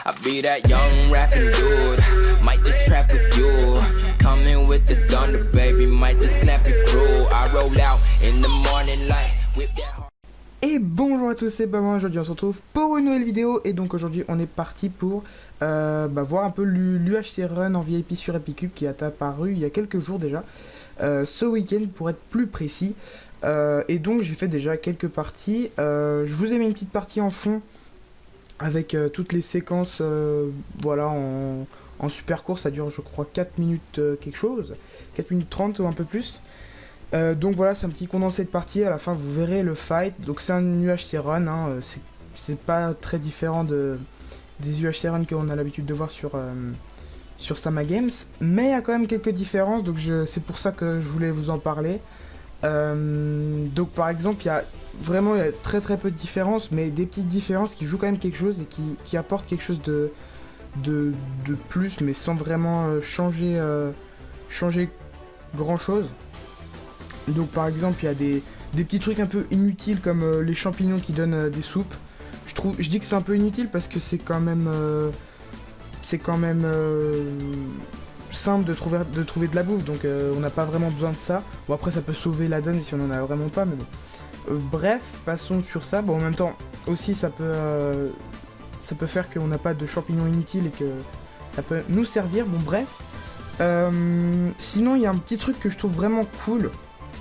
I be that young rapping dude, might just trap with you. Coming with the thunder, baby, might just clap it crew. I roll out in the morning light, whip that hard. Et bonjour à tous, c'est Baman, aujourd'hui on se retrouve pour une nouvelle vidéo. Et donc aujourd'hui on est parti pour voir un peu l'UHC Run en VIP sur Epicube qui est apparu il y a quelques jours déjà, ce week-end pour être plus précis. Et donc j'ai fait déjà quelques parties, je vous ai mis une petite partie en fond avec toutes les séquences voilà, en super court. Ça dure je crois 4 minutes quelque chose, 4 minutes 30 ou un peu plus. Donc voilà, c'est un petit condensé de partie, à la fin vous verrez le fight. Donc c'est un UHC Run, hein, c'est pas très différent des UHC Run qu'on a l'habitude de voir sur Sama Games, mais il y a quand même quelques différences, donc c'est pour ça que je voulais vous en parler. Donc par exemple, il y a très peu de différences, mais des petites différences qui jouent quand même quelque chose et qui apportent quelque chose de plus, mais sans vraiment changer grand chose. Donc par exemple il y a des petits trucs un peu inutiles comme les champignons qui donnent des soupes. Je dis que c'est un peu inutile parce que c'est quand même simple de trouver de la bouffe, donc on n'a pas vraiment besoin de ça. Bon après ça peut sauver la donne si on en a vraiment pas, mais bon. Bref, passons sur ça. Bon en même temps aussi ça peut faire qu'on n'a pas de champignons inutiles et que ça peut nous servir. Bon bref. Sinon il y a un petit truc que je trouve vraiment cool.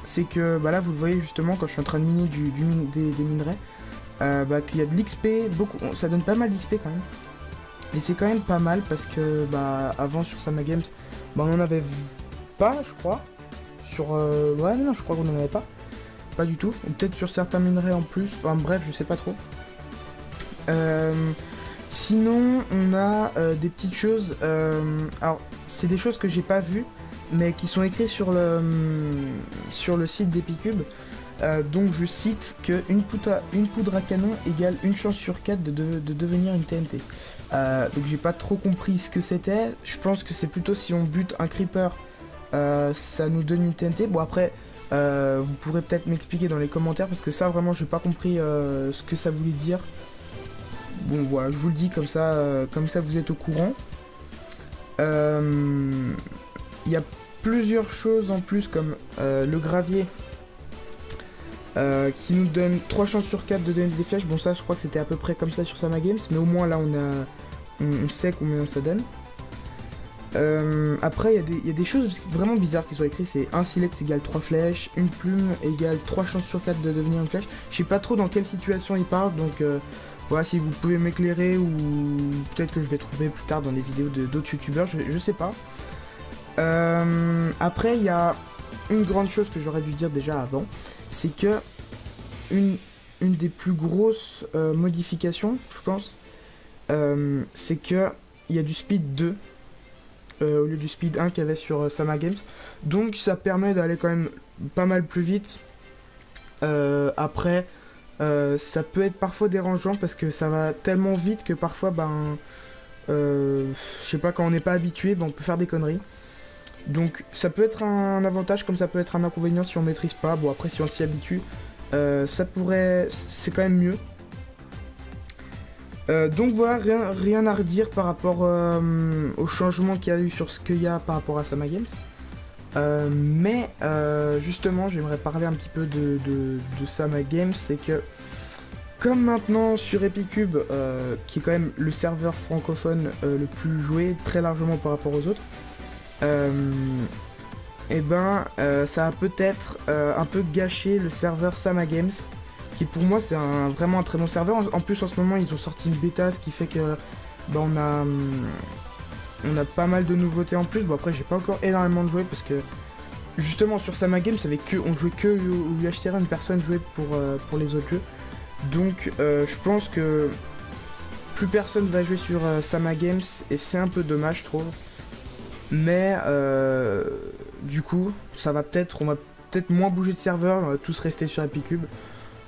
C'est que bah là vous le voyez justement quand je suis en train de miner des minerais, qu'il y a de l'XP, ça donne pas mal d'XP quand même. Et c'est quand même pas mal parce que bah avant sur Sama Games, bah on en avait pas je crois. Ouais non je crois qu'on en avait pas du tout. Ou peut-être sur certains minerais en plus, enfin bref je sais pas trop. Sinon on a des petites choses, alors c'est des choses que j'ai pas vues, mais qui sont écrits sur le site d'Epicube. Donc je cite que une poudre à canon égale une chance sur 4 de devenir une TNT. Donc j'ai pas trop compris ce que c'était. Je pense que c'est plutôt si on bute un creeper, ça nous donne une TNT. Bon après vous pourrez peut-être m'expliquer dans les commentaires parce que ça vraiment j'ai pas compris ce que ça voulait dire. Bon voilà, je vous le dis comme ça vous êtes au courant. Il y a plusieurs choses en plus comme le gravier qui nous donne 3 chances sur 4 de donner des flèches. Bon ça je crois que c'était à peu près comme ça sur Sama Games, mais au moins là on sait combien ça donne. Après il y a des choses vraiment bizarres qui sont écrites. C'est un silex égale 3 flèches, une plume égale 3 chances sur 4 de devenir une flèche. Je sais pas trop dans quelle situation il parle, donc voilà, si vous pouvez m'éclairer, ou peut-être que je vais trouver plus tard dans les vidéos d'autres youtubeurs, je sais pas. Après il y a une grande chose que j'aurais dû dire déjà avant, c'est que une des plus grosses modifications je pense, c'est que il y a du speed 2 au lieu du speed 1 qu'il y avait sur Sama Games, donc ça permet d'aller quand même pas mal plus vite. Après ça peut être parfois dérangeant parce que ça va tellement vite que parfois je sais pas, quand on n'est pas habitué, on peut faire des conneries. Donc ça peut être un avantage comme ça peut être un inconvénient si on maîtrise pas. Bon après si on s'y habitue, c'est quand même mieux. Donc voilà, rien à redire par rapport au changement qu'il y a eu sur ce qu'il y a par rapport à Sama Games. Mais justement j'aimerais parler un petit peu de Sama Games. C'est que comme maintenant sur Epicube, qui est quand même le serveur francophone le plus joué très largement par rapport aux autres, ça a peut-être un peu gâché le serveur Sama Games, qui pour moi c'est vraiment un très bon serveur. En plus en ce moment ils ont sorti une bêta, ce qui fait que on a pas mal de nouveautés en plus. Bon après j'ai pas encore énormément de joué parce que justement sur Sama Games on jouait que au UHC Run, personne jouait pour les autres jeux. Donc je pense que plus personne va jouer sur Sama Games et c'est un peu dommage je trouve. Mais du coup on va peut-être moins bouger de serveur, on va tous rester sur Epicube.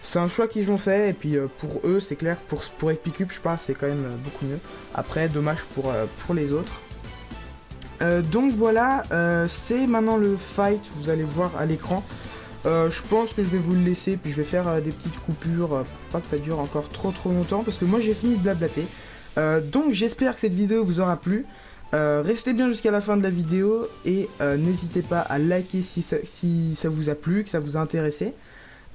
C'est un choix qu'ils ont fait et puis pour eux c'est clair, pour Epicube je pense c'est quand même beaucoup mieux. Après dommage pour les autres. Donc voilà, c'est maintenant le fight, vous allez voir à l'écran. Je pense que je vais vous le laisser, puis je vais faire des petites coupures pour pas que ça dure encore trop longtemps, parce que moi j'ai fini de blablater. Donc j'espère que cette vidéo vous aura plu. Restez bien jusqu'à la fin de la vidéo et n'hésitez pas à liker si ça vous a plu, que ça vous a intéressé.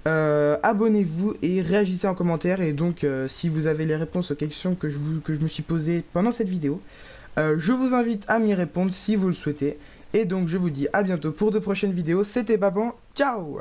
Abonnez-vous et réagissez en commentaire. Et donc si vous avez les réponses aux questions que je me suis posées pendant cette vidéo, je vous invite à m'y répondre si vous le souhaitez. Et donc je vous dis à bientôt pour de prochaines vidéos. C'était Baban, ciao!